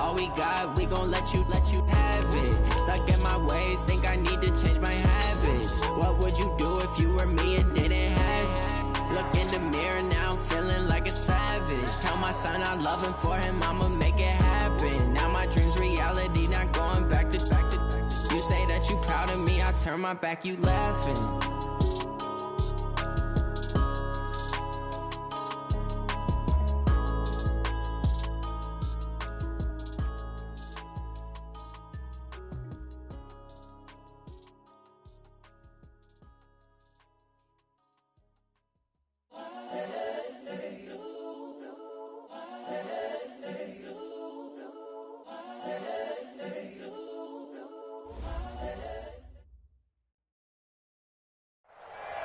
all we got, we gon' let you have it. Stuck in my ways, think I need to change my habits. What would you do if you were me and didn't have it? Look in the mirror now, I'm feeling like a savage. Tell my son I love him, for him I'ma make it happen. Now my dream's reality, not going back to. You say that you proud of me, I turn my back, you laughing.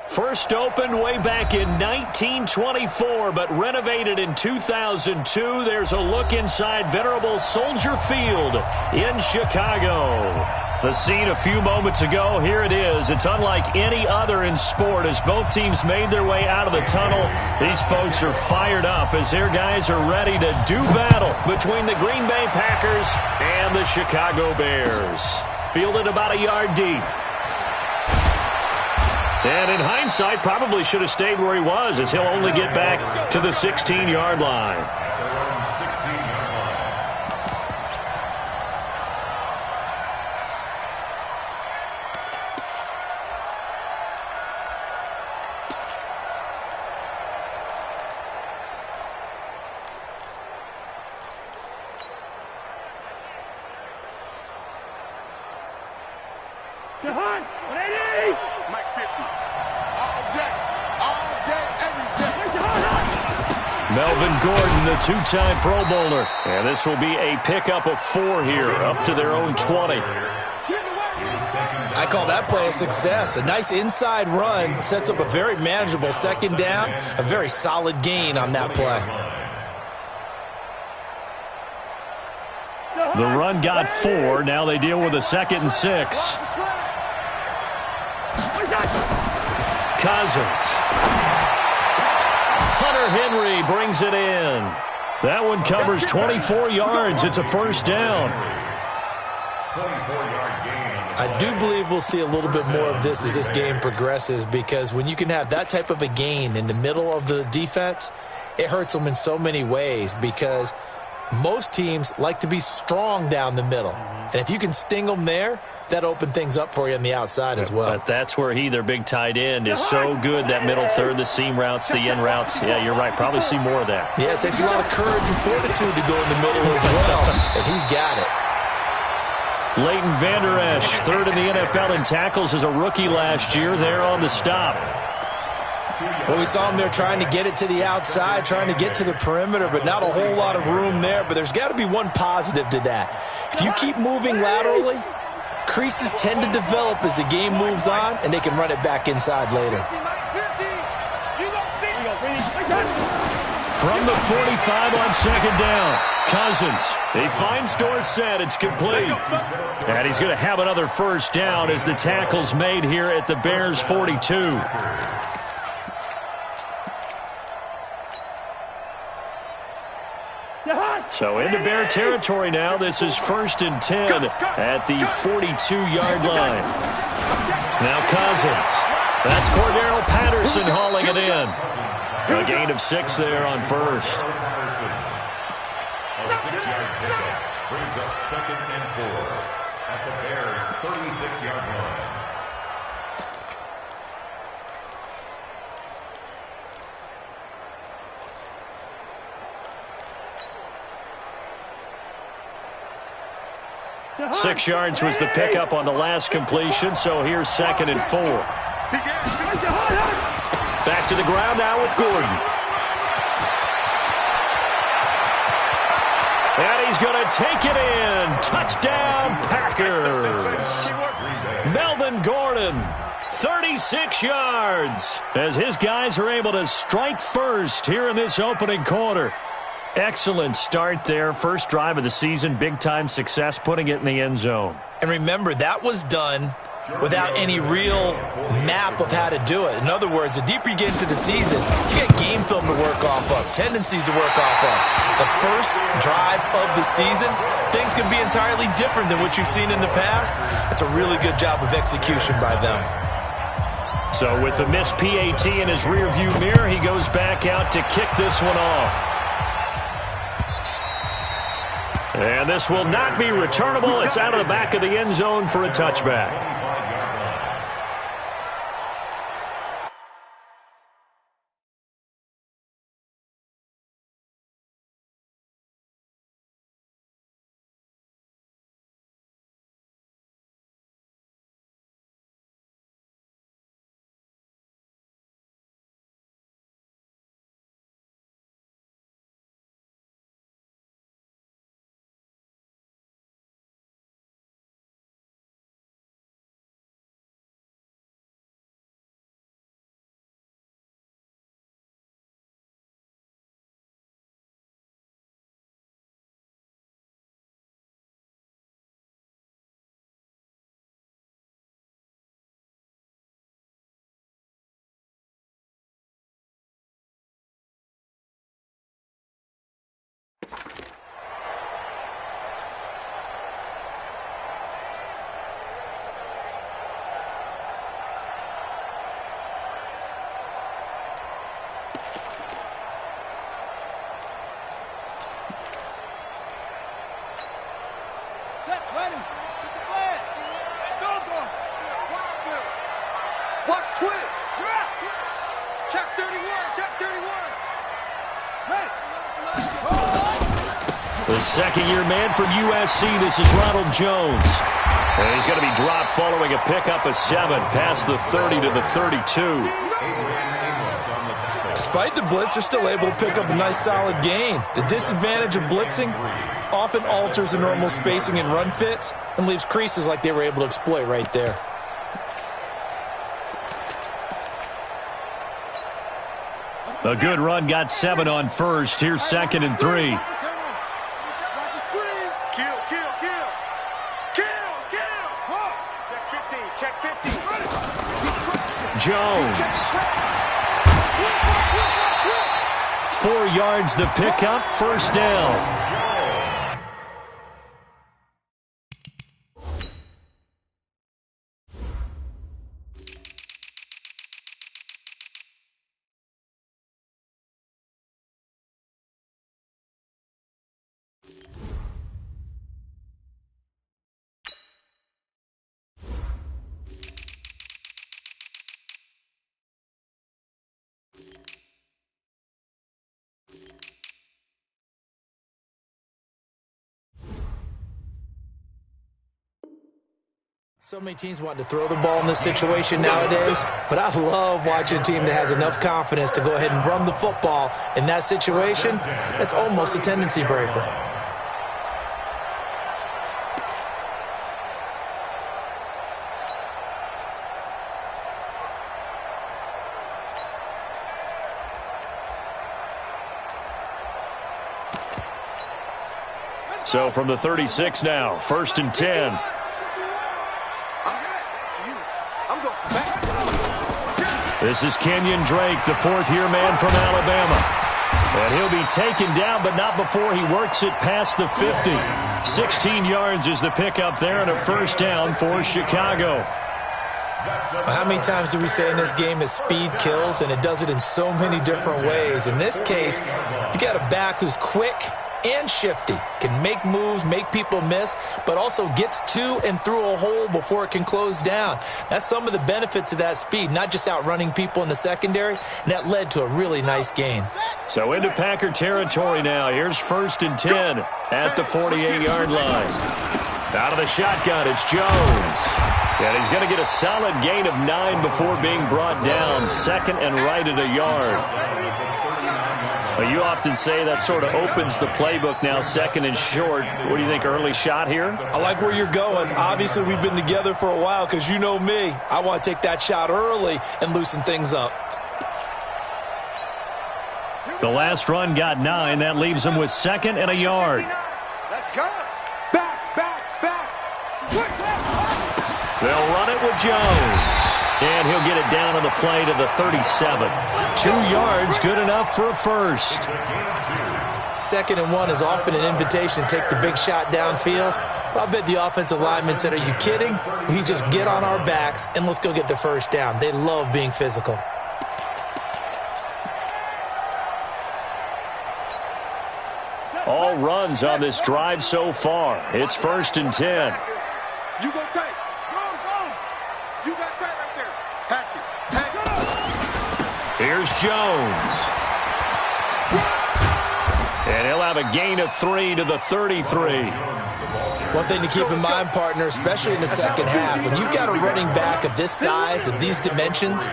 First opened way back in 1924, but renovated in 2002. There's a look inside venerable Soldier Field in Chicago. The scene a few moments ago, here it is. It's unlike any other in sport as both teams made their way out of the tunnel. These folks are fired up as their guys are ready to do battle between the Green Bay Packers and the Chicago Bears. Fielded about a yard deep. And in hindsight, probably should have stayed where he was, as he'll only get back to the 16-yard line. Melvin Gordon, the two-time Pro Bowler. And this will be a pickup of 4 here, up to their own 20. I call that play a success. A nice inside run sets up a very manageable second down, a very solid gain on that play. The run got 4. Now they deal with a 2nd and 6. Cousins. Hunter Henry brings it in. That one covers 24 yards. It's a first down. I do believe we'll see a little bit more of this as this game progresses, because when you can have that type of a gain in the middle of the defense, it hurts them in so many ways, because most teams like to be strong down the middle. And if you can sting them there, that opened things up for you on the outside as well. But that's where their big tight end, is so good, that middle third, the seam routes, the in routes. Yeah, you're right. Probably see more of that. Yeah, it takes a lot of courage and fortitude to go in the middle as well, and he's got it. Leighton Vander Esch, third in the NFL in tackles as a rookie last year, there on the stop. Well, we saw him there trying to get it to the outside, trying to get to the perimeter, but not a whole lot of room there. But there's got to be one positive to that. If you keep moving laterally, creases tend to develop as the game moves on, and they can run it back inside later. From the 45 on second down, Cousins. He finds Dorsett. It's complete. And he's going to have another first down as the tackle's made here at the Bears' 42. So into Bear territory now. This is 1st and 10 at the 42-yard line. Now Cousins. That's Cordero Patterson hauling it in. A gain of 6 there on first. A 6-yard pickup brings up 2nd and 4 at the Bears' 36-yard line. Six yards was the pickup on the last completion, so here's 2nd and 4. Back to the ground now with Gordon. And he's going to take it in. Touchdown, Packers. Melvin Gordon, 36 yards, as his guys are able to strike first here in this opening quarter. Excellent start there. First drive of the season. Big-time success, putting it in the end zone. And remember, that was done without any real map of how to do it. In other words, the deeper you get into the season, you get game film to work off of, tendencies to work off of. The first drive of the season, things can be entirely different than what you've seen in the past. It's a really good job of execution by them. So with the missed PAT in his rearview mirror, he goes back out to kick this one off. And this will not be returnable. It's out of the back of the end zone for a touchback. The second-year man for USC, this is Ronald Jones. And he's going to be dropped following a pickup of 7, past the 30 to the 32. Despite the blitz, they're still able to pick up a nice, solid gain. The disadvantage of blitzing often alters the normal spacing and run fits and leaves creases like they were able to exploit right there. A good run got 7 on first. Here's 2nd and 3. Jones. 4 yards the pickup, first down. So many teams want to throw the ball in this situation nowadays, but I love watching a team that has enough confidence to go ahead and run the football in that situation. That's almost a tendency breaker. So from the 36 now, 1st and 10. This is Kenyon Drake, the 4th-year man from Alabama. And he'll be taken down, but not before he works it past the 50. 16 yards is the pickup there, and a first down for Chicago. How many times do we say in this game that speed kills, and it does it in so many different ways? In this case, you got a back who's quick and shifty, can make moves, make people miss, but also gets to and through a hole before it can close down. That's some of the benefits of that speed, not just outrunning people in the secondary, and that led to a really nice gain. So into Packer territory now. Here's 1st and 10 at the 48-yard line. Out of the shotgun, it's Jones. And he's going to get a solid gain of 9 before being brought down. 2nd and right at a yard. Well, you often say that sort of opens the playbook now, 2nd and short. What do you think, early shot here? I like where you're going. Obviously, we've been together for a while because you know me. I want to take that shot early and loosen things up. The last run got 9. That leaves him with 2nd and a yard. Let's go. Back. They'll run it with Jones. And he'll get it down on the play to the 37. 2 yards, good enough for a first. 2nd and 1 is often an invitation to take the big shot downfield. I bet the offensive lineman said, are you kidding? We just get on our backs and let's go get the first down. They love being physical. All runs on this drive so far. It's 1st and 10. You go tight. Go. You got tight right there. Hatch it. Here's Jones. And he'll have a gain of 3 to the 33. One thing to keep in mind, partner, especially in the second half, when you've got a running back of this size, of these dimensions,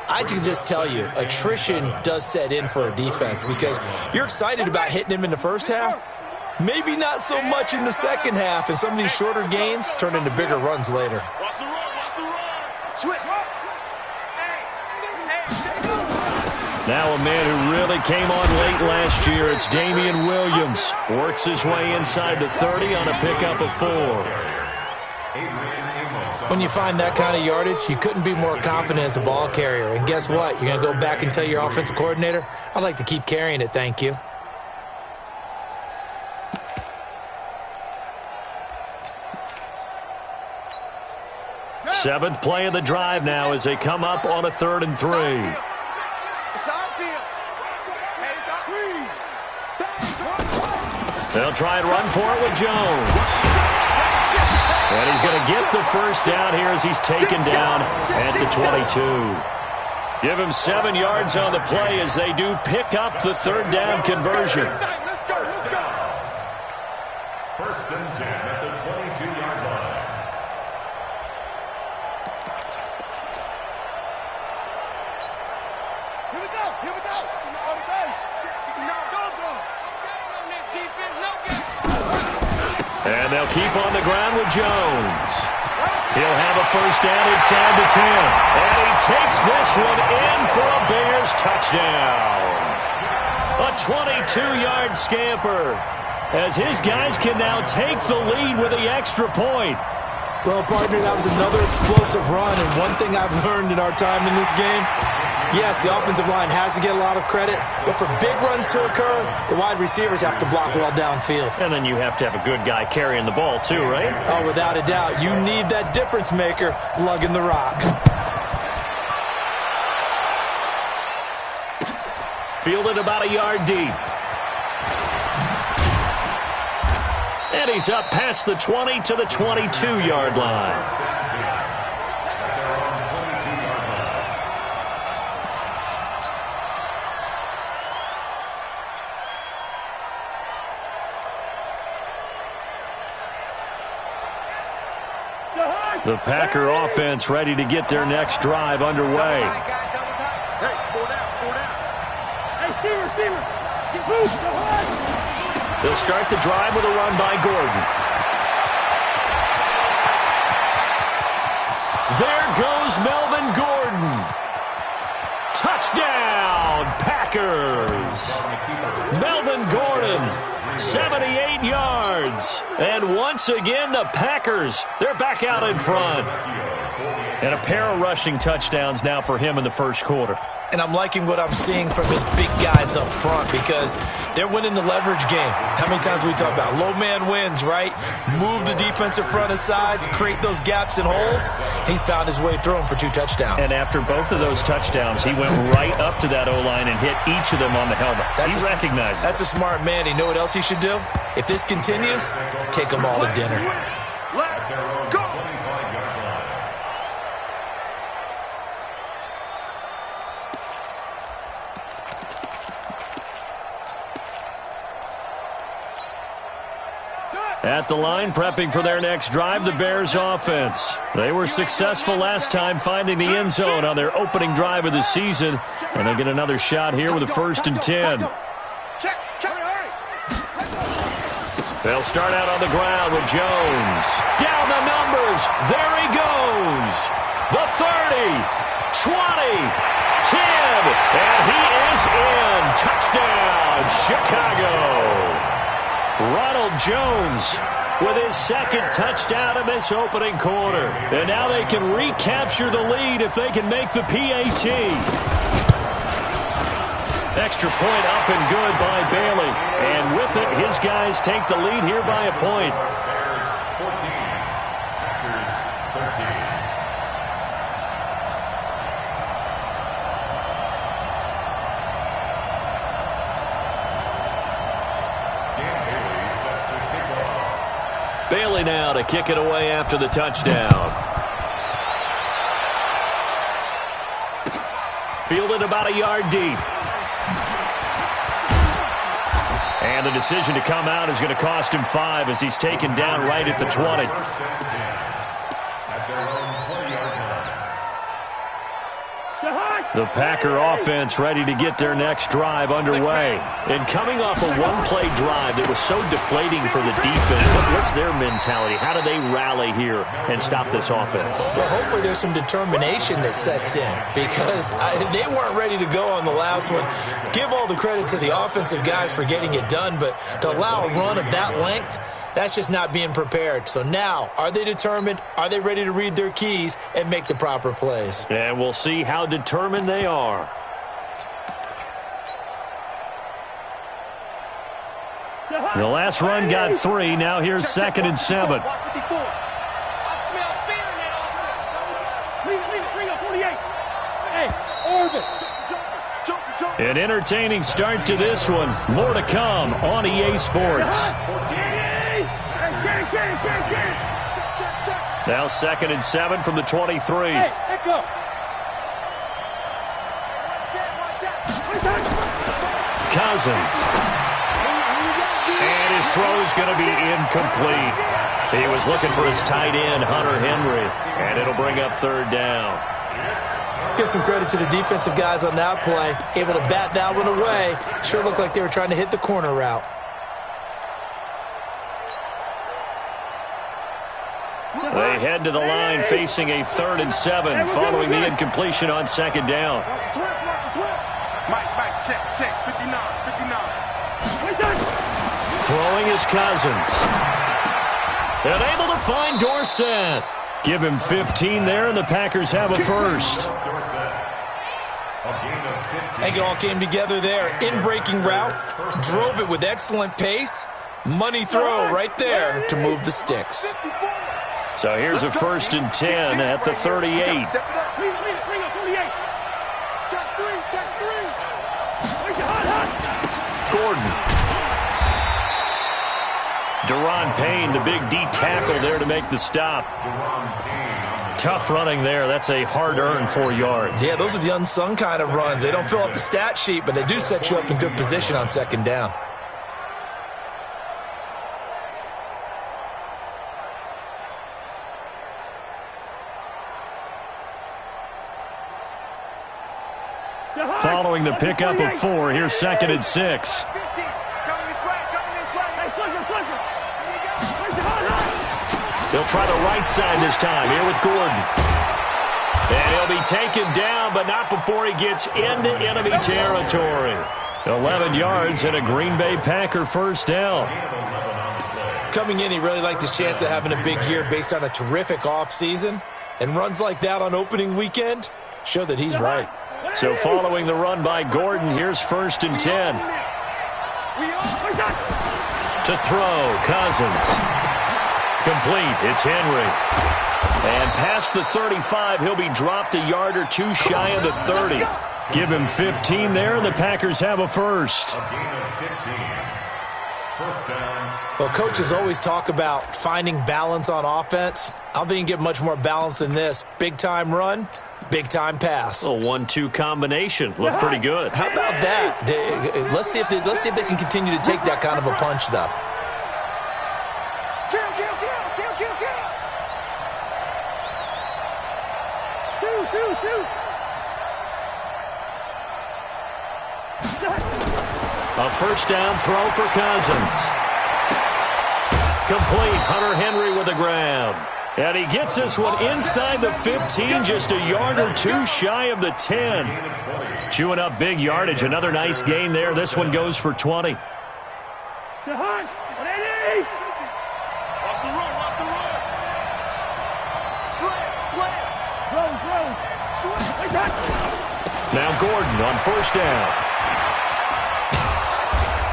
I can just tell you, attrition does set in for a defense because you're excited about hitting him in the first half. Maybe not so much in the second half, and some of these shorter gains turn into bigger runs later. Watch the run. Switch. Now a man who really came on late last year, it's Damian Williams. Works his way inside the 30 on a pickup of 4. When you find that kind of yardage, you couldn't be more confident as a ball carrier. And guess what? You're going to go back and tell your offensive coordinator, I'd like to keep carrying it, thank you. Seventh play of the drive now as they come up on a 3rd and 3. They'll try and run for it with Jones. And he's going to get the first down here as he's taken down at the 22. Give him 7 yards on the play as they do pick up the 3rd down conversion. First and 10 at the 22-yard line. Here we go. And they'll keep on the ground with Jones. He'll have a first down inside the 10. And he takes this one in for a Bears touchdown. A 22-yard scamper as his guys can now take the lead with the extra point. Well, partner, that was another explosive run, and one thing I've learned in our time in this game, yes, the offensive line has to get a lot of credit, but for big runs to occur, the wide receivers have to block well downfield. And then you have to have a good guy carrying the ball too, right? Oh, without a doubt. You need that difference maker lugging the rock. Fielded about a yard deep. And he's up past the 20 to the 22-yard line. The Packer offense ready to get their next drive underway. Hey, 4 down. Hey, receiver. Get loose. Go ahead. They'll start the drive with a run by Gordon. There goes Melvin Gordon. Touchdown, Packers. Melvin Gordon, 78 yards. And once again, the Packers, they're back out in front. And a pair of rushing touchdowns now for him in the first quarter. And I'm liking what I'm seeing from his big guys up front because they're winning the leverage game. How many times we talk about low man wins, right? Move the defensive front aside, create those gaps and holes. He's found his way through them for 2 touchdowns. And after both of those touchdowns, he went right up to that O-line and hit each of them on the helmet. He recognized it. That's a smart man. You know what else he should do? If this continues, take them all to dinner. Let's go. At the line, prepping for their next drive, the Bears offense. They were successful last time finding the end zone on their opening drive of the season, and they get another shot here with a 1st and 10. They'll start out on the ground with Jones. Down the numbers. There he goes. The 30, 20, 10, and he is in. Touchdown, Chicago. Ronald Jones with his second touchdown in this opening quarter. And now they can recapture the lead if they can make the PAT. Extra point up and good by Bailey. And with it, his guys take the lead here by a point. Bears 14, Packers 13. Bailey now to kick it away after the touchdown. Fielded about a yard deep. And the decision to come out is going to cost him 5 as he's taken down right at the 20. The Packer offense ready to get their next drive underway. And coming off a one-play drive that was so deflating for the defense, what's their mentality? How do they rally here and stop this offense? Well, hopefully there's some determination that sets in because they weren't ready to go on the last one. Give all the credit to the offensive guys for getting it done, but to allow a run of that length, that's just not being prepared. So now, are they determined? Are they ready to read their keys and make the proper plays? And we'll see how determined they are. The last run got 3. Now here's 2nd and 7. An entertaining start to this one. More to come on EA Sports. Now 2nd and 7 from the 23. Cousins. And his throw's going to be incomplete. He was looking for his tight end, Hunter Henry. And it'll bring up 3rd down. Let's give some credit to the defensive guys on that play. Able to bat that one away. Sure looked like they were trying to hit the corner route. They head to the line facing a 3rd and 7 following the incompletion on 2nd down. Mike, check, 59. Throwing is Cousins. And able to find Dorsett. Give him 15 there, and the Packers have a first. I think it all came together there. In-breaking route, drove it with excellent pace. Money throw right there to move the sticks. So here's a 1st and 10 at the 38. Gordon. Deron Payne, the big D tackle there to make the stop. Tough running there. That's a hard-earned 4 yards. Yeah, those are the unsung kind of runs. They don't fill up the stat sheet, but they do set you up in good position on 2nd down. Following the pickup of 4, here's 2nd and 6. They'll try the right side this time, here with Gordon. And he'll be taken down, but not before he gets into enemy territory. 11 yards and a Green Bay Packer 1st down. Coming in, he really liked his chance of having a big year based on a terrific offseason. And runs like that on opening weekend show that he's right. So following the run by Gordon, here's 1st and 10. To throw, Cousins. Complete, it's Henry. And past the 35, he'll be dropped a yard or 2 shy of the 30. Give him 15 there, and the Packers have a first. A gain of 15. 1st down. Well, coaches always talk about finding balance on offense. I don't think you can get much more balance than this. Big-time run, big-time pass. A 1-2 combination. Looked pretty good. How about that? Let's see if they can continue to take that kind of a punch, though. A 1st down throw for Cousins. Complete. Hunter Henry with the grab. And he gets this one inside the 15, just a yard or 2 shy of the 10. Chewing up big yardage. Another nice gain there. This one goes for 20. Now Gordon on first down.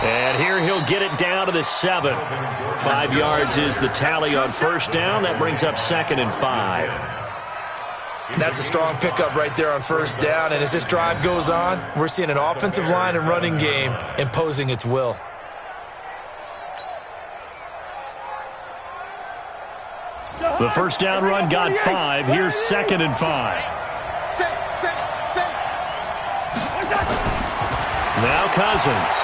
And here he'll get it down to the 7. 5 yards is the tally on first down. That brings up 2nd and 5. That's a strong pickup right there on first down. And as this drive goes on, we're seeing an offensive line and running game imposing its will. The first down run got 5. Here's 2nd and 5. Now Cousins.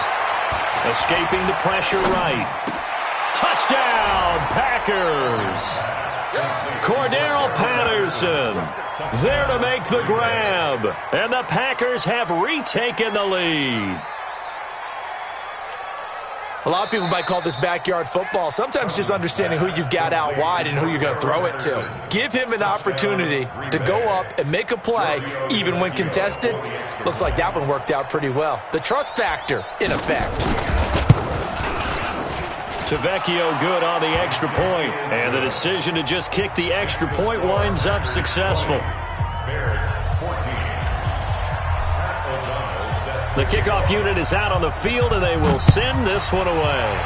Escaping the pressure right. Touchdown, Packers. Cordero Patterson there to make the grab. And the Packers have retaken the lead. A lot of people might call this backyard football. Sometimes just understanding who you've got out wide and who you're going to throw it to. Give him an opportunity to go up and make a play, even when contested. Looks like that one worked out pretty well. The trust factor in effect. Tavecchio good on the extra point. And the decision to just kick the extra point winds up successful. The kickoff unit is out on the field, and they will send this one away.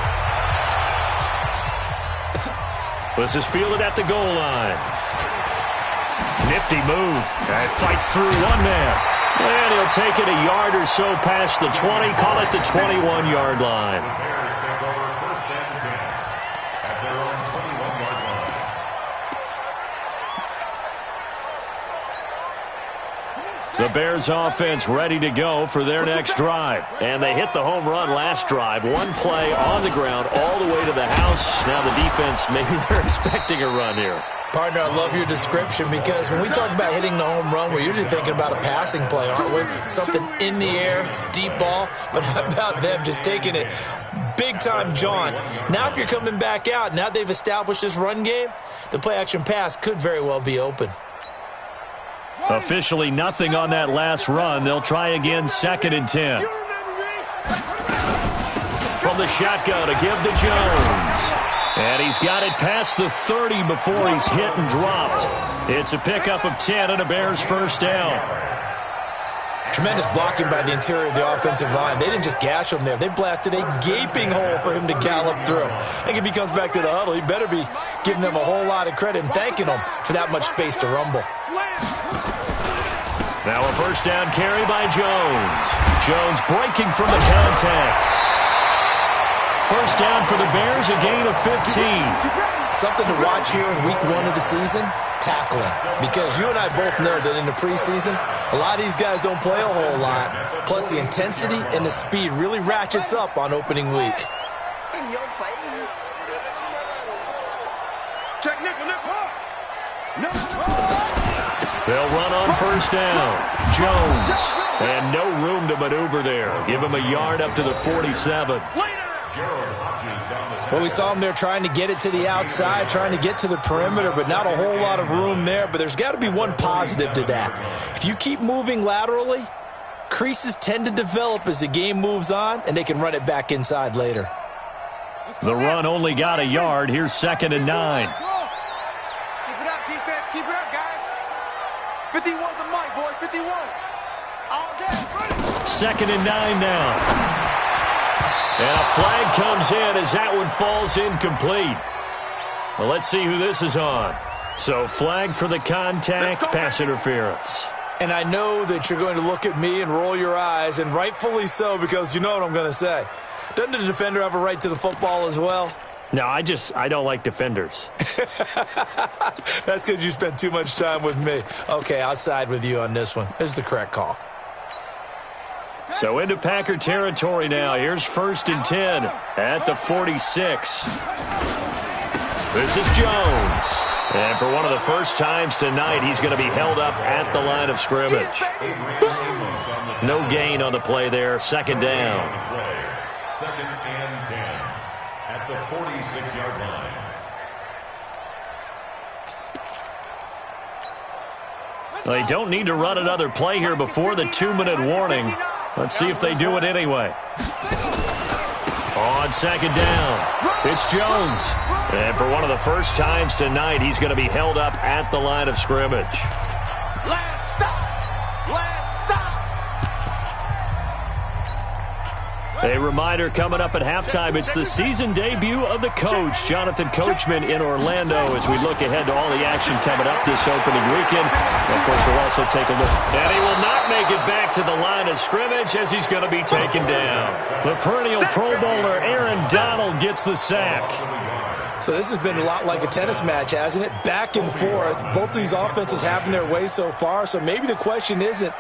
This is fielded at the goal line. Nifty move. And fights through one man. And he'll take it a yard or so past the 20. Call it the 21-yard line. The Bears offense ready to go for their next drive. And they hit the home run last drive. One play on the ground all the way to the house. Now the defense, maybe they're expecting a run here. Partner, I love your description because when we talk about hitting the home run, we're usually thinking about a passing play, aren't we? Something in the air, deep ball. But how about them just taking it big-time jaunt? Now if you're coming back out, now they've established this run game, the play-action pass could very well be open. Officially nothing on that last run. They'll try again, 2nd and 10. From the shotgun, a give to Jones. And he's got it past the 30 before he's hit and dropped. It's a pickup of 10 and a Bears first down. Tremendous blocking by the interior of the offensive line. They didn't just gash him there. They blasted a gaping hole for him to gallop through. I think if he comes back to the huddle, he better be giving them a whole lot of credit and thanking them for that much space to rumble. Now a first down carry by Jones. Jones breaking from the contact. First down for the Bears, a gain of 15. Something to watch here in week 1 of the season, tackling. Because you and I both know that in the preseason, a lot of these guys don't play a whole lot. Plus the intensity and the speed really ratchets up on opening week. In your face. Check nickel. They'll run on first down. Jones. And no room to maneuver there. Give him a yard up to the 47. Well, we saw him there trying to get it to the outside, trying to get to the perimeter, but not a whole lot of room there. But there's got to be one positive to that. If you keep moving laterally, creases tend to develop as the game moves on, and they can run it back inside later. The run only got a yard. Here's 2nd and 9. Keep it up, defense. Keep it up, guys. 51 the mic, boys. 51. All day. 2nd and 9 now. And a flag comes in as that one falls incomplete. Well, let's see who this is on. So flag for the contact, pass interference. And I know that you're going to look at me and roll your eyes, and rightfully so, because you know what I'm going to say. Doesn't the defender have a right to the football as well? No, I don't like defenders. That's because you spent too much time with me. Okay, I'll side with you on this one. This is the correct call. So into Packer territory now. Here's 1st and 10 at the 46. This is Jones. And for one of the first times tonight, he's going to be held up at the line of scrimmage. No gain on the play there. 2nd down. 2nd and 10 at the 46-yard line. They don't need to run another play here before the 2-minute warning. Let's see if they do it anyway. On 2nd down, it's Jones. And for one of the first times tonight, he's going to be held up at the line of scrimmage. Last stop. Last stop. A reminder coming up at halftime. It's the season debut of the coach, Jonathan Coachman, in Orlando, as we look ahead to all the action coming up this opening weekend. And of course, we'll also take a look. And he will not make it back to the line of scrimmage as he's going to be taken down. The perennial Pro Bowler Aaron Donald gets the sack. So this has been a lot like a tennis match, hasn't it? Back and forth. Both of these offenses having their way so far. So maybe the question isn't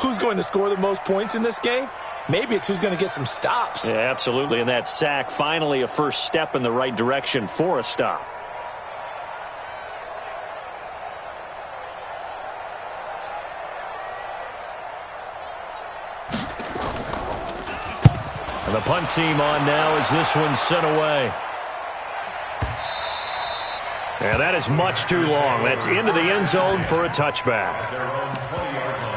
who's going to score the most points in this game. Maybe it's who's going to get some stops. Yeah, absolutely. And that sack, finally a first step in the right direction for a stop. And the punt team on now as this one's sent away. And that is much too long. That's into the end zone for a touchback. Their own 20-yard line.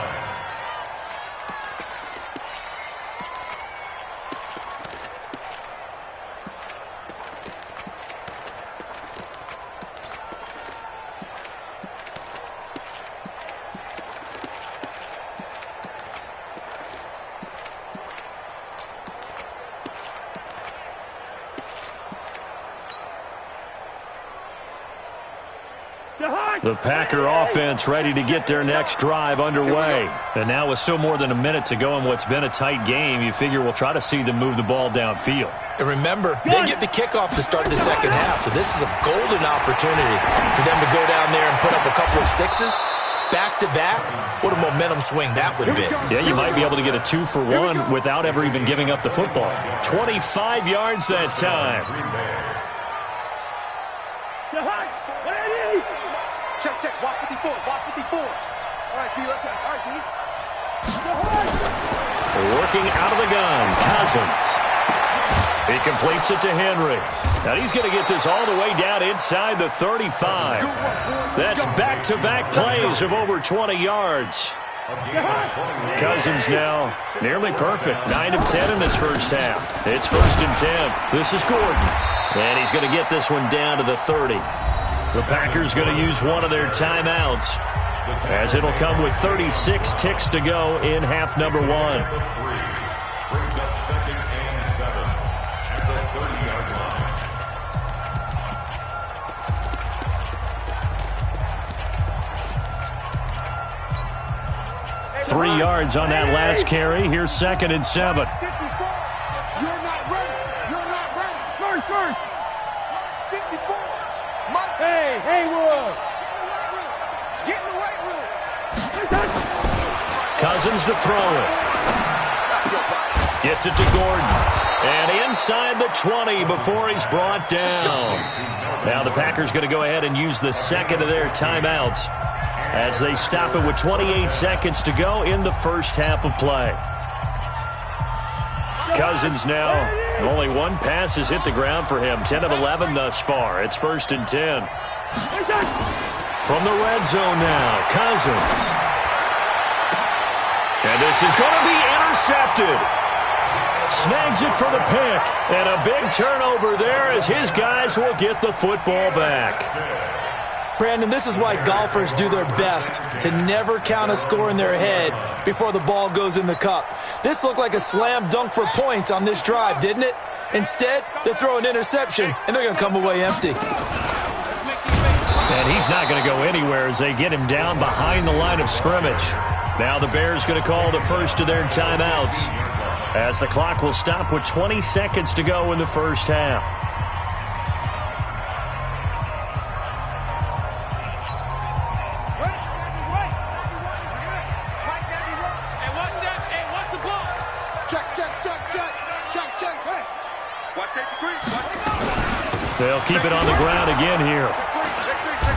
The Packer offense ready to get their next drive underway. And now with still more than a minute to go in what's been a tight game, you figure we'll try to see them move the ball downfield. And remember, they get the kickoff to start the second half, so this is a golden opportunity for them to go down there and put up a couple of sixes back-to-back. What a momentum swing that would be. Yeah, you might be able to get a 2-for-1 without ever even giving up the football. 25 yards that time. Check, check. Watch 54. Watch 54. All right, T. Let's check. All right, T. Working out of the gun, Cousins. He completes it to Henry. Now he's going to get this all the way down inside the 35. That's back-to-back plays of over 20 yards. Cousins now nearly perfect. 9 of 10 in this first half. It's 1st and 10. This is Gordon. And he's going to get this one down to the 30. The Packers going to use one of their timeouts as it'll come with 36 ticks to go in half number 1. Brings up 2nd and 7 at the 30-yard line. 3 yards on that last carry. Here's 2nd and 7. You're not ready. You're not ready. First. 54. Hey, Haywood. Get in the weight room. Cousins to throw it. Gets it to Gordon. And inside the 20 before he's brought down. Now the Packers going to go ahead and use the second of their timeouts as they stop it with 28 seconds to go in the first half of play. Cousins now, only one pass has hit the ground for him. 10 of 11 thus far. It's 1st and 10. From the red zone now, Cousins. And this is going to be intercepted. Snags it for the pick. And a big turnover there as his guys will get the football back. Brandon, this is why golfers do their best to never count a score in their head before the ball goes in the cup. This looked like a slam dunk for points on this drive, didn't it? Instead, they throw an interception, and they're going to come away empty. And he's not going to go anywhere as they get him down behind the line of scrimmage. Now the Bears going to call the first of their timeouts as the clock will stop with 20 seconds to go in the first half. They'll keep it on the ground again here.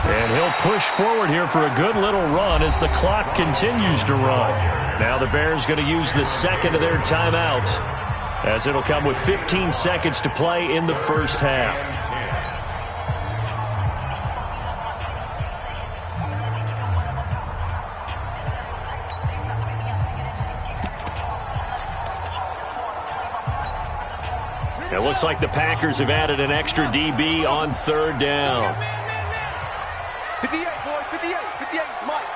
And he'll push forward here for a good little run as the clock continues to run. Now the Bears going to use the second of their timeouts as it'll come with 15 seconds to play in the first half. It looks like the Packers have added an extra DB on 3rd down. 58, boys, 58. 58 is Mike.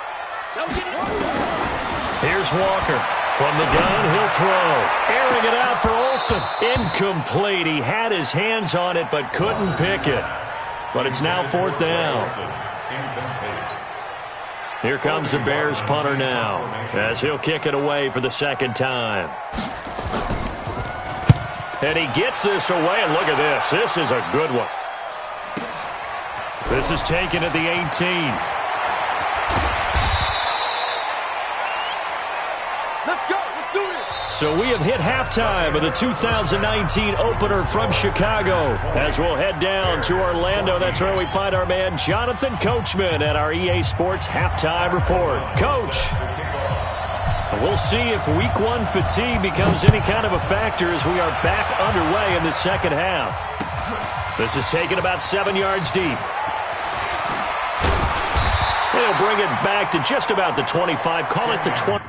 Here's Walker. From the gun, he'll throw. Airing it out for Olsen. Incomplete. He had his hands on it but couldn't pick it. But it's now 4th down. Here comes the Bears punter now as he'll kick it away for the 2nd time. And he gets this away, and look at this. This is a good one. This is taken at the 18. Let's go. Let's do this. So we have hit halftime of the 2019 opener from Chicago. As we'll head down to Orlando, that's where we find our man Jonathan Coachman at our EA Sports Halftime Report. Coach, we'll see if Week 1 fatigue becomes any kind of a factor as we are back underway in the 2nd half. This is taken about 7 yards deep. They'll bring it back to just about the 25. Call it the 20.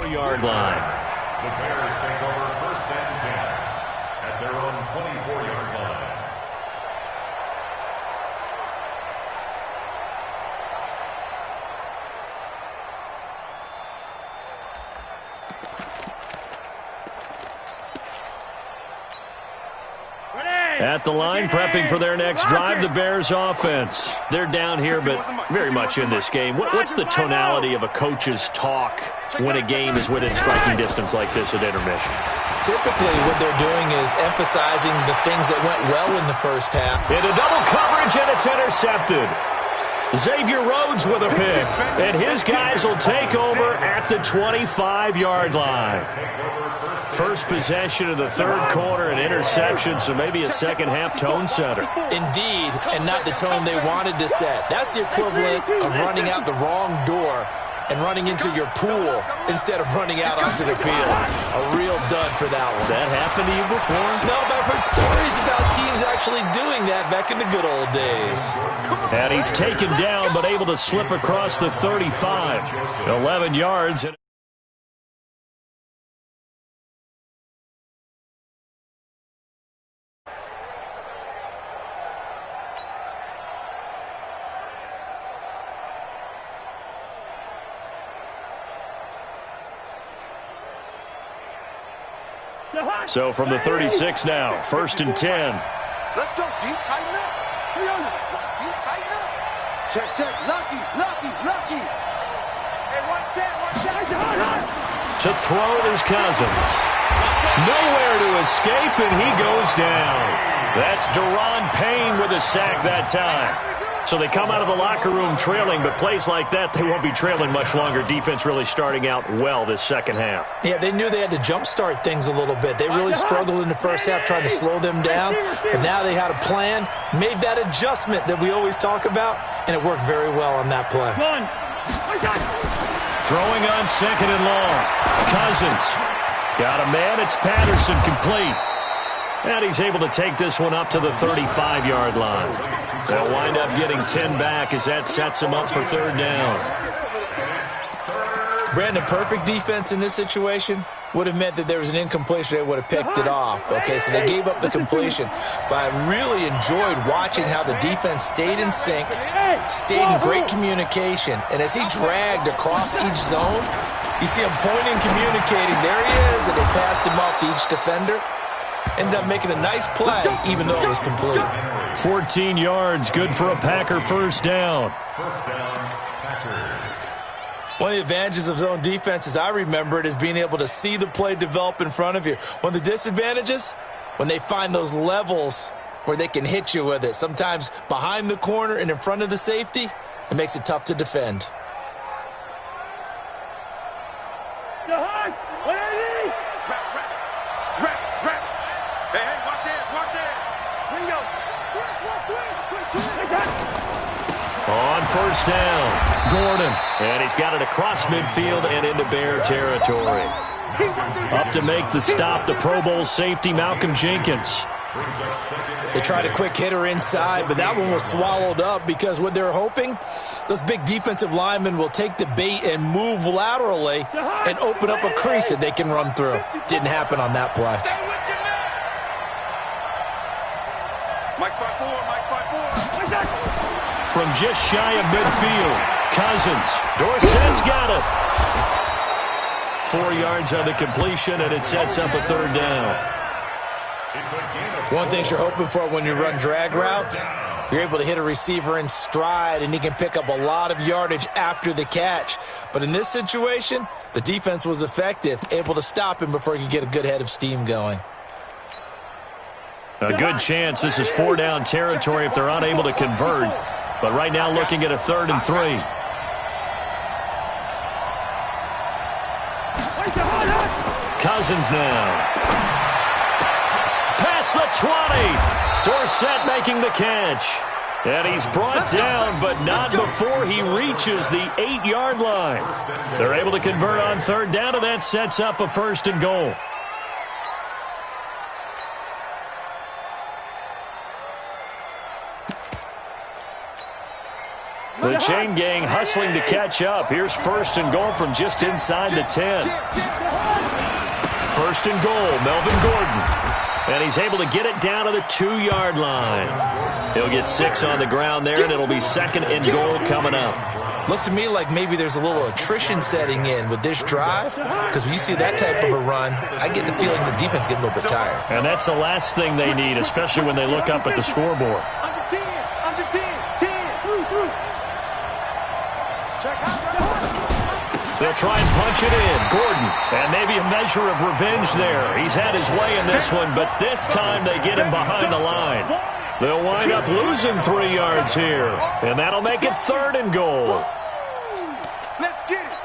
Yard line. The Bears take over 1st and 10 at their own 24-yard line. At the line, prepping for their next drive, the Bears offense. They're down here, but very much in this game. What's the tonality of a coach's talk when a game is within striking distance like this at intermission? Typically, what they're doing is emphasizing the things that went well in the 1st half. Into double coverage, and it's intercepted. Xavier Rhodes with a pick, and his guys will take over at the 25-yard line. First possession of the 3rd quarter, an interception, so maybe a 2nd half tone setter. Indeed, and not the tone they wanted to set. That's the equivalent of running out the wrong door and running into your pool instead of running out onto the field. A real dud for that one. Has that happened to you before? No, but I've heard stories about teams actually doing that back in the good old days. And he's taken down but able to slip across the 35. 11 yards. So from the 36 now, 1st and 10. Let's go, D. Tighten up. D. Tighten up. Check, check. Lucky. Hey, one set. To throw is Cousins. Nowhere to escape, and he goes down. That's Daron Payne with a sack that time. So they come out of the locker room trailing, but plays like that, they won't be trailing much longer. Defense really starting out well this 2nd half. Yeah, they knew they had to jumpstart things a little bit. They really struggled in the 1st half trying to slow them down, but now they had a plan, made that adjustment that we always talk about, and it worked very well on that play. Throwing on 2nd and long. Cousins got a man. It's Patterson complete. And he's able to take this one up to the 35-yard line. They'll wind up getting 10 back as that sets him up for 3rd down. Brandon, perfect defense in this situation would have meant that there was an incompletion. They would have picked it off. Okay, so they gave up the completion. But I really enjoyed watching how the defense stayed in sync, stayed in great communication. And as he dragged across each zone, you see him pointing, communicating. There he is, and they passed him off to each defender. Ended up making a nice play, even though it was complete. 14 yards, good for a Packer 1st down. 1st down, Packers. One of the advantages of zone defense, as I remember it, is being able to see the play develop in front of you. One of the disadvantages, when they find those levels where they can hit you with it, sometimes behind the corner and in front of the safety, it makes it tough to defend. On first down, Gordon. And he's got it across midfield and into Bear territory. Up to make the stop, the Pro Bowl safety, Malcolm Jenkins. They tried a quick hitter inside, but that one was swallowed up because what they're hoping, those big defensive linemen will take the bait and move laterally and open up a crease that they can run through. Didn't happen on that play. Mike 5-4, Mike 5-4. From just shy of midfield, Cousins. Dorsett's got it. 4 yards on the completion, and it sets up a third down. One thing you're hoping for when you run drag routes, you're able to hit a receiver in stride, and he can pick up a lot of yardage after the catch. But in this situation, the defense was effective, able to stop him before he could get a good head of steam going. A good chance this is 4-down territory if they're unable to convert. But right now looking at a 3rd and 3. Cousins now. Past the 20. Dorsett making the catch. And he's brought down, but not before he reaches the 8-yard line. They're able to convert on 3rd down, and that sets up a 1st and goal. The chain gang hustling to catch up. Here's 1st and goal from just inside the 10. 1st and goal, Melvin Gordon. And he's able to get it down to the 2-yard line. He'll get 6 on the ground there, and it'll be 2nd and goal coming up. Looks to me like maybe there's a little attrition setting in with this drive, because when you see that type of a run, I get the feeling the defense getting a little bit tired. And that's the last thing they need, especially when they look up at the scoreboard. Under 10, under 10, 10. Check out. They'll try and punch it in. Gordon, and maybe a measure of revenge there. He's had his way in this one, but this time they get him behind the line. They'll wind up losing 3 yards here, and that'll make it 3rd and goal. Let's get it.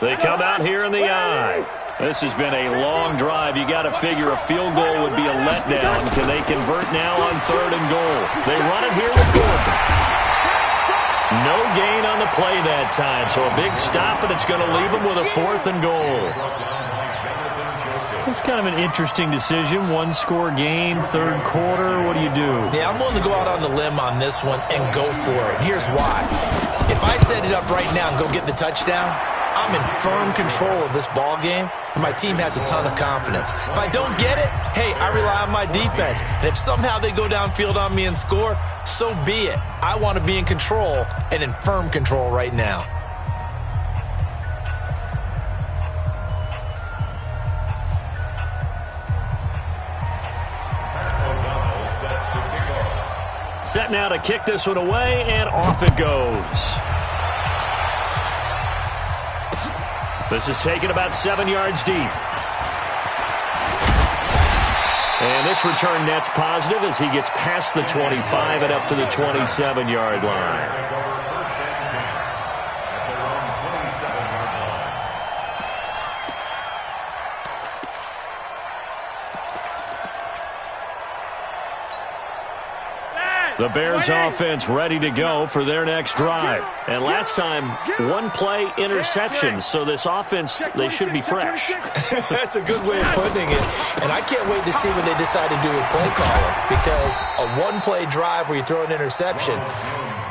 They come out here in the eye. This has been a long drive. You got to figure a field goal would be a letdown. Can they convert now on 3rd and goal? They run it here with Gordon. No gain on the play that time, so a big stop, and it's going to leave them with a 4th and goal. It's kind of an interesting decision. 1-score game, 3rd quarter. What do you do? Yeah, I'm willing to go out on the limb on this one and go for it. Here's why. If I set it up right now and go get the touchdown, I'm in firm control of this ball game, and my team has a ton of confidence. If I don't get it, hey, I rely on my defense. And if somehow they go downfield on me and score, so be it. I want to be in control and in firm control right now. Set now to kick this one away, and off it goes. This is taken about 7 yards deep. And this return net's positive as he gets past the 25 and up to the 27-yard line. The Bears offense ready to go for their next drive. And last time, 1-play interception. So this offense, they should be fresh. That's a good way of putting it. And I can't wait to see what they decide to do with play calling. Because a 1-play drive where you throw an interception,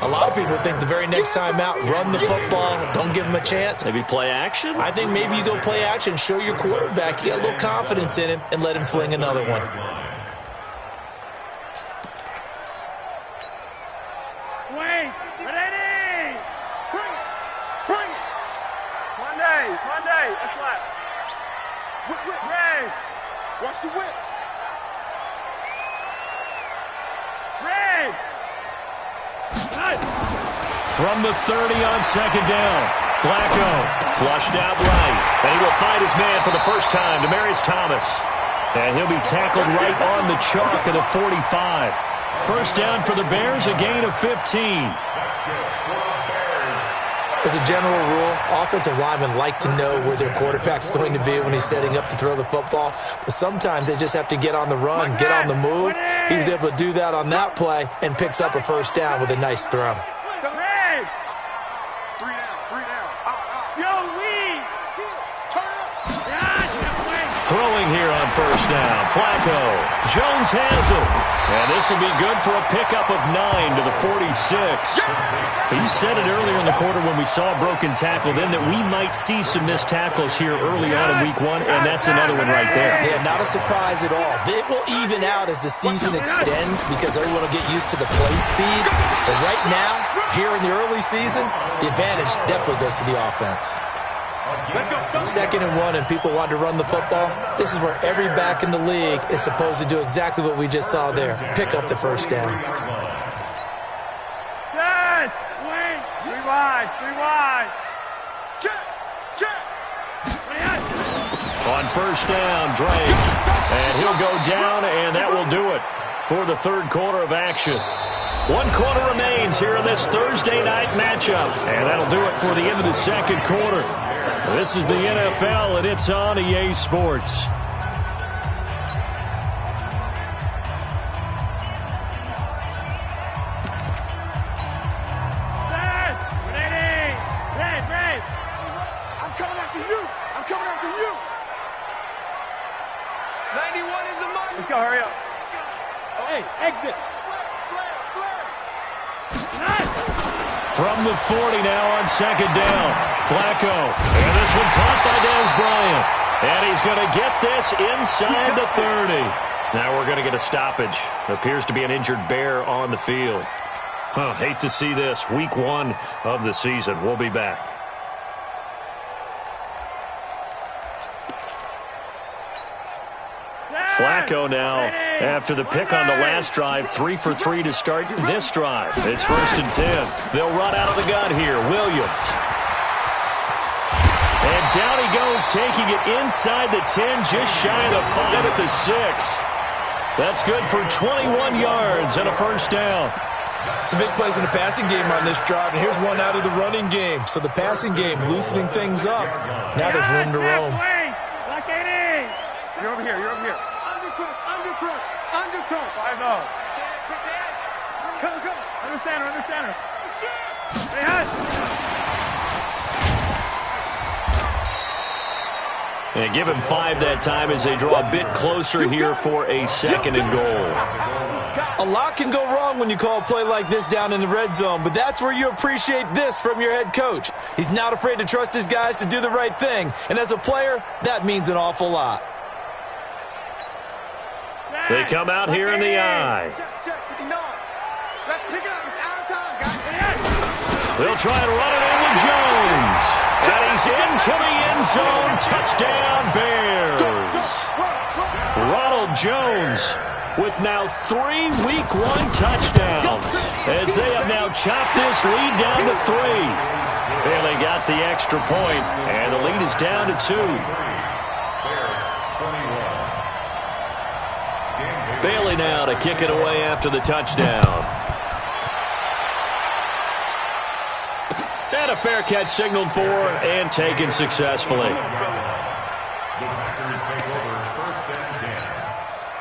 a lot of people think the very next time out, run the football, don't give them a chance. Maybe play action? I think maybe you go play action, show your quarterback, you got a little confidence in him, and let him fling another one. Watch the whip. From the 30 on 2nd down. Flacco flushed out right. And he will find his man for the first time, Demaryius Thomas. And he'll be tackled right on the chalk of the 45. First down for the Bears, a gain of 15. As a general rule, offensive linemen like to know where their quarterback's going to be when he's setting up to throw the football. But sometimes they just have to get on the run, get on the move. He was able to do that on that play and picks up a first down with a nice throw. Throwing here on first down. Flacco. Jones has it. And this will be good for a pickup of 9 to the 46. You said it earlier in the quarter when we saw a broken tackle then that we might see some missed tackles here early on in week 1, and that's another one right there. Yeah, not a surprise at all. It will even out as the season extends because everyone will get used to the play speed. But right now, here in the early season, the advantage definitely goes to the offense. 2nd and 1 and people want to run the football. This is where every back in the league is supposed to do exactly what we just saw there. Pick up the first down. Good. Wait. 3 wide. 3 wide. Check. On first down, Drake. And he'll go down, and that will do it for the third quarter of action. 1 quarter remains here in this Thursday night matchup. And that'll do it for the end of the second quarter. This is the NFL, and it's on EA Sports. I'm coming after you. 91 is the mark. Let's go, hurry up. Hey, exit. From the 40 now on second down. Flacco. And this one caught by Dez Bryant. And he's going to get this inside the 30. Now we're going to get a stoppage. Appears to be an injured Bear on the field. Hate to see this. Week 1 of the season. We'll be back. Flacco now, after the pick on the last drive, 3 for 3 to start this drive. It's 1st and 10. They'll run out of the gun here. Williams. And down he goes, taking it inside the 10, just shy of the 5 at the 6. That's good for 21 yards and a first down. Some big plays in the passing game on this drive, and here's one out of the running game. So the passing game loosening things up. Now there's room to roam. You're over here. Undercut. 5-0. Come. Under center. Hey, And give him 5 that time as they draw a bit closer here for a 2nd and goal. A lot can go wrong when you call a play like this down in the red zone, but that's where you appreciate this from your head coach. He's not afraid to trust his guys to do the right thing, and as a player, that means an awful lot. They come out here in the eye. Let's pick it up. It's our time, guys. They'll try and run it in with Jones. And he's into the end zone. Touchdown, Bears. Ronald Jones with now 3 Week 1 touchdowns as they have now chopped this lead down to 3. And they got the extra point, and the lead is down to 2. Bailey now to kick it away after the touchdown. And a fair catch signaled for and taken successfully. The Packers take over 1st and 10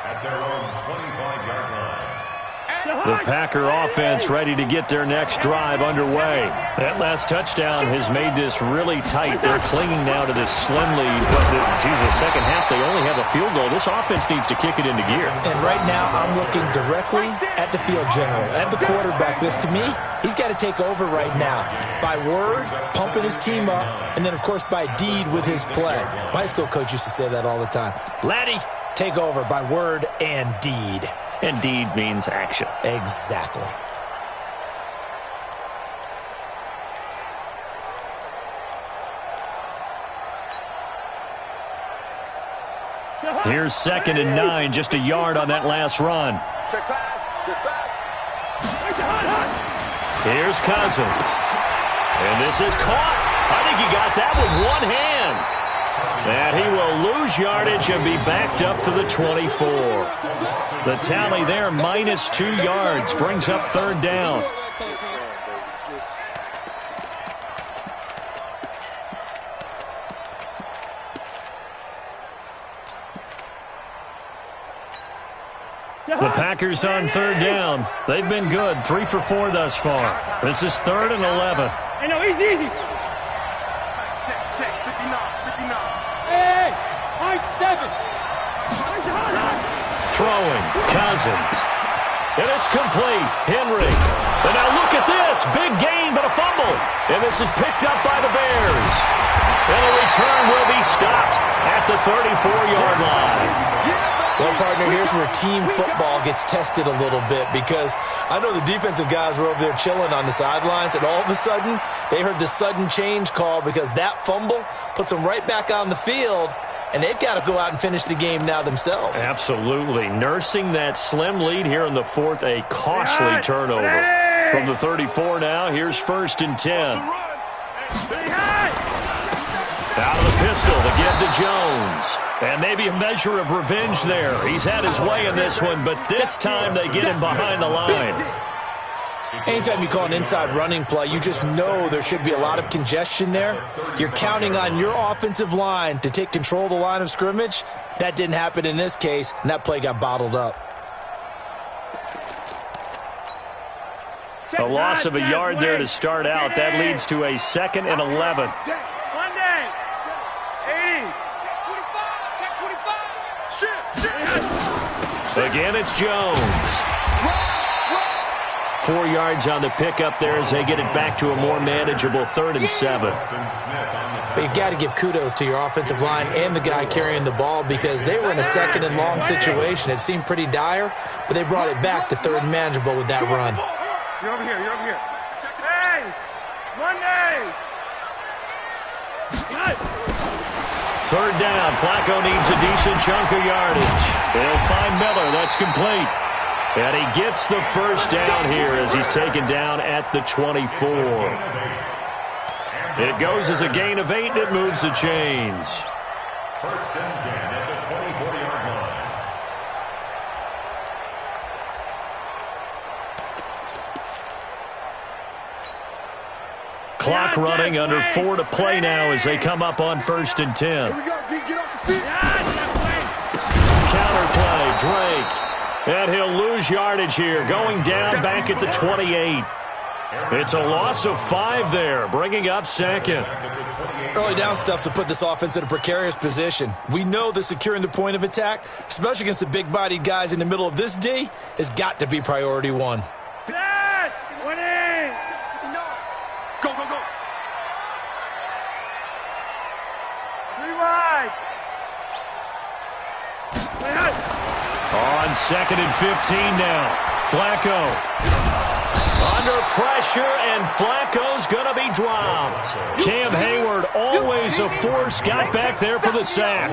at their own 25-yard line. The Packer offense ready to get their next drive underway. That last touchdown has made this really tight. They're clinging now to this slim lead. But second half, they only have a field goal. This offense needs to kick it into gear. And right now, I'm looking directly at the field general, at the quarterback. Because to me, he's got to take over right now. By word, pumping his team up, and then, of course, by deed with his play. My high school coach used to say that all the time. Laddie, take over by word and deed. And deed means action. Exactly. Here's 2nd and 9, just a yard on that last run. Check pass. Here's Cousins. And this is caught. I think he got that with one hand. And he will lose yardage and be backed up to the 24. The tally there, -2 yards, brings up 3rd down. The Packers on third down. They've been good, 3 for 4 thus far. This is 3rd and 11. Hey, no, easy. Check, 59. Hey, high 7. Throwing, Cousins. And it's complete. Henry. And now look at this. Big gain, but a fumble. And this is picked up by the Bears. And the return will be stopped at the 34-yard line. Well, partner, here's where team football gets tested a little bit, because I know the defensive guys were over there chilling on the sidelines, and all of a sudden they heard the sudden change call because that fumble puts them right back on the field, and they've got to go out and finish the game now themselves. Absolutely. Nursing that slim lead here in the 4th, a costly turnover. From the 34 now, here's 1st and 10. Out of the pistol to give to Jones. And maybe a measure of revenge there. He's had his way in this one, but this time they get him behind the line. Anytime you call an inside running play, you just know there should be a lot of congestion there. You're counting on your offensive line to take control of the line of scrimmage. That didn't happen in this case, and that play got bottled up. A loss of a yard there to start out. That leads to a 2nd and 11. Again, it's Jones. 4 yards on the pickup there as they get it back to a more manageable 3rd and 7. But you got to give kudos to your offensive line and the guy carrying the ball, because they were in a 2nd and long situation. It seemed pretty dire, but they brought it back to 3rd and manageable with that run. You're over here. Hey, Monday. 3rd down. Flacco needs a decent chunk of yardage. They'll find Miller. That's complete. And he gets the 1st down here as he's taken down at the 24. It goes as a gain of 8, and it moves the chains. 1st and 10 at the 24-yard line. Clock running, under 4 to play now as they come up on 1st and 10. Here we go, D. Get off the field. Counterplay, Drake. And he'll lose yardage here, going down back at the 28. It's a loss of 5 there, bringing up 2nd. Early down stuffs will put this offense in a precarious position. We know that securing the point of attack, especially against the big-bodied guys in the middle of this D, has got to be priority 1. Go. 3 wide. On 2nd and 15 now. Flacco. Under pressure, and Flacco's going to be dropped. Cam Hayward, always a force, got back there for the sack.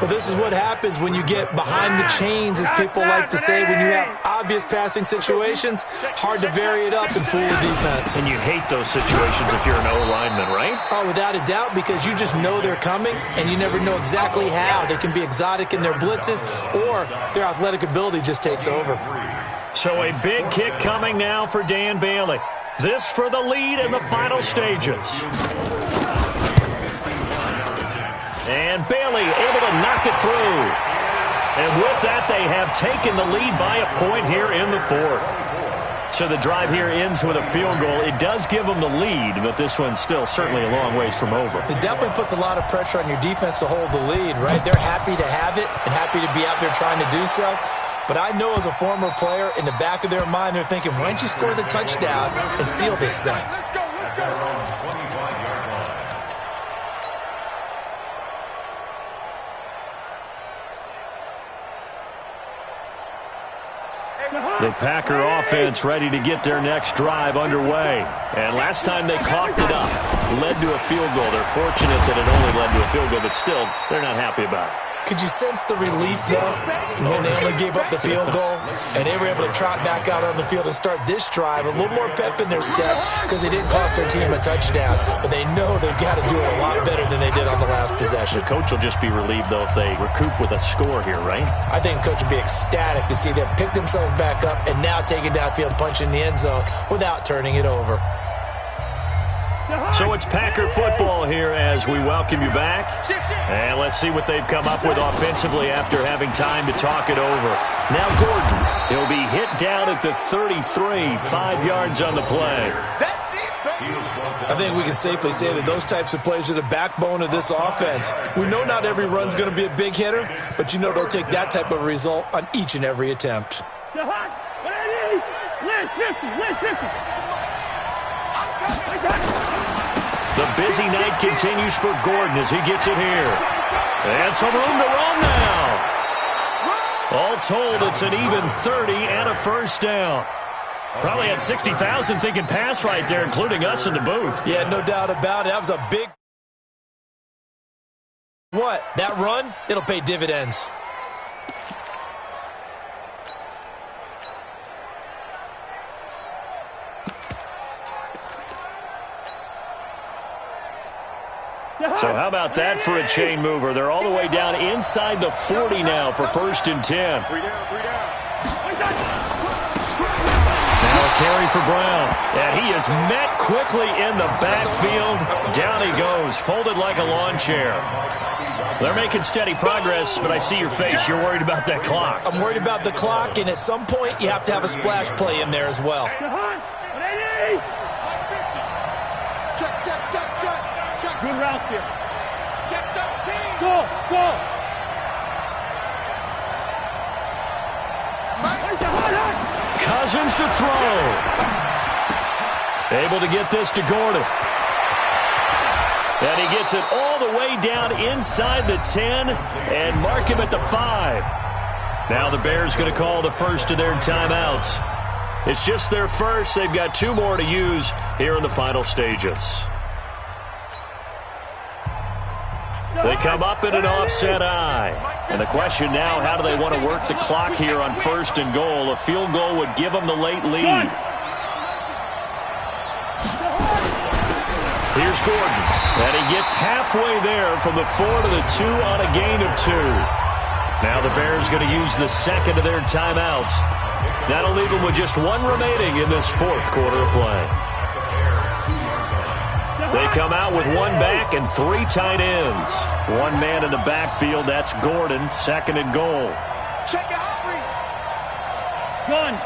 Well, this is what happens when you get behind the chains, as people like to say. When you have obvious passing situations, hard to vary it up and fool the defense. And you hate those situations if you're an O-lineman, right? Oh, without a doubt, because you just know they're coming, and you never know exactly how. They can be exotic in their blitzes, or their athletic ability just takes over. So a big kick coming now for Dan Bailey. This for the lead in the final stages. And Bailey able to knock it through. And with that, they have taken the lead by a point here in the 4th. So the drive here ends with a field goal. It does give them the lead, but this one's still certainly a long ways from over. It definitely puts a lot of pressure on your defense to hold the lead, right? They're happy to have it and happy to be out there trying to do so. But I know as a former player, in the back of their mind, they're thinking, why don't you score the touchdown and seal this thing? Let's go. The Packer offense ready to get their next drive underway. And last time they coughed it up, led to a field goal. They're fortunate that it only led to a field goal, but still, they're not happy about it. Could you sense the relief, though, when they only gave up the field goal and they were able to trot back out on the field and start this drive? A little more pep in their step because they didn't cost their team a touchdown, but they know they've got to do it a lot better than they did on the last possession. The coach will just be relieved, though, if they recoup with a score here, right? I think the coach will be ecstatic to see them pick themselves back up and now take it downfield, punch in the end zone without turning it over. So it's Packer football here as we welcome you back. And let's see what they've come up with offensively after having time to talk it over. Now Gordon, he'll be hit down at the 33, 5 yards on the play. I think we can safely say that those types of plays are the backbone of this offense. We know not every run's going to be a big hitter, but you know they'll take that type of result on each and every attempt. The busy night continues for Gordon as he gets it here. And some room to run now. All told, it's an even 30 and a first down. Probably had 60,000 thinking pass right there, including us in the booth. Yeah, no doubt about it. That was a big... What? That run? It'll pay dividends. So how about that for a chain mover? They're all the way down inside the 40 now for 1st and 10. Now a carry for Brown. And he is met quickly in the backfield. Down he goes, folded like a lawn chair. They're making steady progress, but I see your face. You're worried about that clock. I'm worried about the clock, and at some point you have to have a splash play in there as well. Good route here. Check 13. Go. Cousins to throw. Able to get this to Gordon. And he gets it all the way down inside the 10 and mark him at the 5. Now the Bears going to call the first of their timeouts. It's just their first. They've got 2 more to use here in the final stages. They come up in an offset eye. And the question now, how do they want to work the clock here on 1st and goal? A field goal would give them the late lead. Here's Gordon. And he gets halfway there from the 4 to the 2 on a gain of 2. Now the Bears going to use the second of their timeouts. That'll leave them with just 1 remaining in this 4th quarter of play. They come out with 1 back and 3 tight ends. 1 man in the backfield. That's Gordon, 2nd and goal. Check it out, Gun.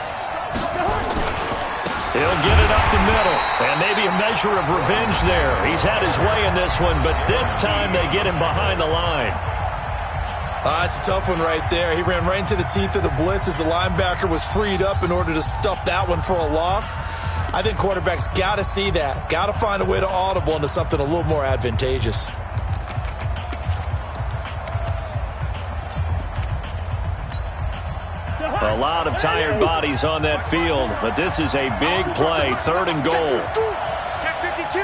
He'll get it up the middle. And maybe a measure of revenge there. He's had his way in this one, but this time they get him behind the line. It's a tough one right there. He ran right into the teeth of the blitz as the linebacker was freed up in order to stuff that one for a loss. I think quarterbacks got to see that. Got to find a way to audible into something a little more advantageous. A lot of tired bodies on that field, but this is a big play, 3rd and goal. Check 52.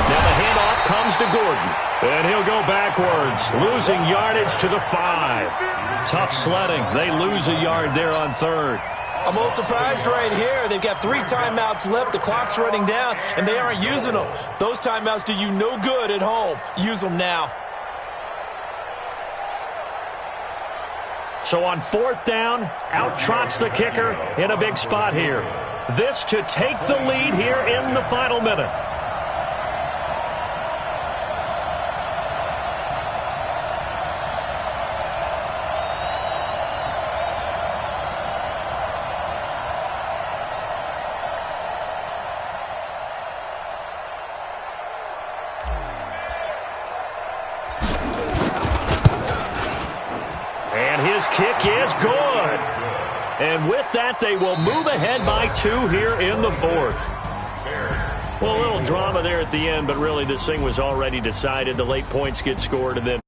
Now the handoff comes to Gordon, and he'll go backwards, losing yardage to the 5. Tough sledding. They lose a yard there on 3rd. I'm a little surprised right here. They've got 3 timeouts left. The clock's running down, and they aren't using them. Those timeouts do you no good at home. Use them now. So on 4th down, out trots the kicker in a big spot here. This to take the lead here in the final minute. His kick is good. And with that, they will move ahead by 2 here in the 4th. Well, a little drama there at the end, but really this thing was already decided. The late points get scored, and then